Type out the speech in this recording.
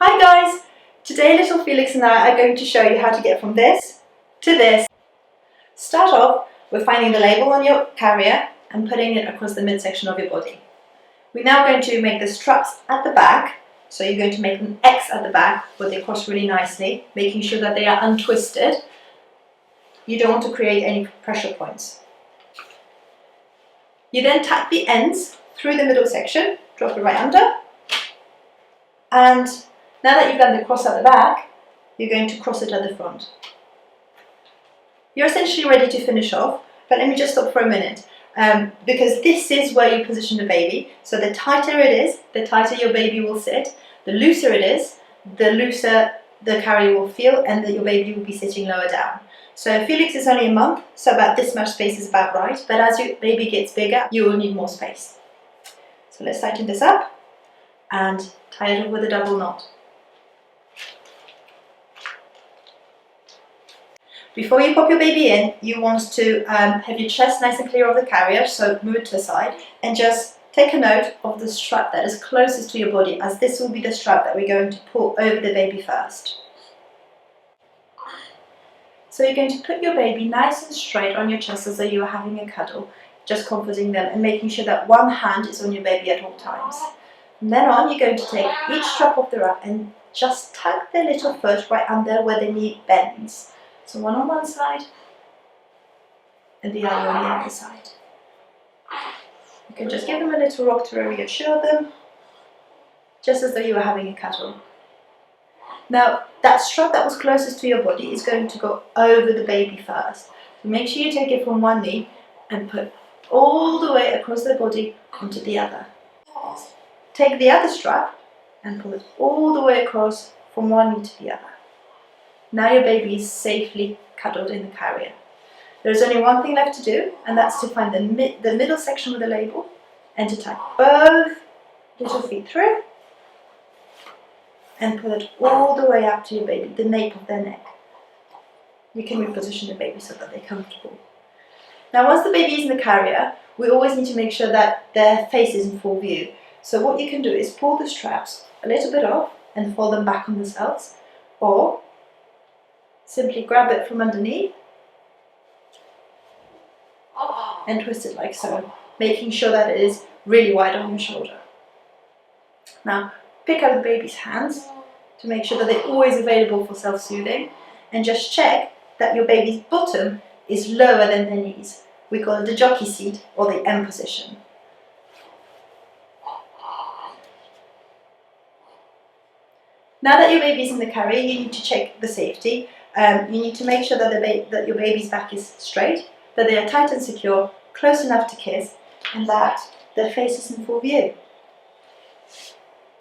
Hi guys! Today little Felix and I are going to show you how to get from this to this. Start off with finding the label on your carrier and putting it across the midsection of your body. We're now going to make the straps at the back, so you're going to make an X at the back where they cross really nicely, making sure that they are untwisted. You don't want to create any pressure points. You then tuck the ends through the middle section, drop it right under, and now that you've done the cross at the back, you're going to cross it at the front. You're essentially ready to finish off, but let me just stop for a minute because this is where you position the baby. So the tighter it is, the tighter your baby will sit. The looser it is, the looser the carrier will feel and that your baby will be sitting lower down. So Felix is only a month, so about this much space is about right, but as your baby gets bigger, you will need more space. So let's tighten this up and tie it up with a double knot. Before you pop your baby in, you want to have your chest nice and clear of the carrier, so move it to the side and just take a note of the strap that is closest to your body, as this will be the strap that we're going to pull over the baby first. So you're going to put your baby nice and straight on your chest as though you were having a cuddle, just comforting them and making sure that one hand is on your baby at all times. From then on, you're going to take each strap off the wrap and just tuck the little foot right under where the knee bends. So one on one side and the other on the other side. You can just give them a little rock to reassure them, just as though you were having a cuddle. Now, that strap that was closest to your body is going to go over the baby first. So make sure you take it from one knee and put all the way across the body onto the other. Take the other strap and pull it all the way across from one knee to the other. Now your baby is safely cuddled in the carrier. There's only one thing left to do, and that's to find the middle section with the label and to tuck both little feet through and pull it all the way up to your baby, the nape of their neck. You can reposition the baby so that they're comfortable. Now once the baby is in the carrier, we always need to make sure that their face is in full view. So what you can do is pull the straps a little bit off and fold them back on themselves, or simply grab it from underneath and twist it like so, making sure that it is really wide on your shoulder. Now, pick up the baby's hands to make sure that they're always available for self-soothing, and just check that your baby's bottom is lower than their knees. We call it the jockey seat or the M position. Now that your baby's in the carrier, you need to check the safety. You need to make sure that your baby's back is straight, that they are tight and secure, close enough to kiss, and that their face is in full view.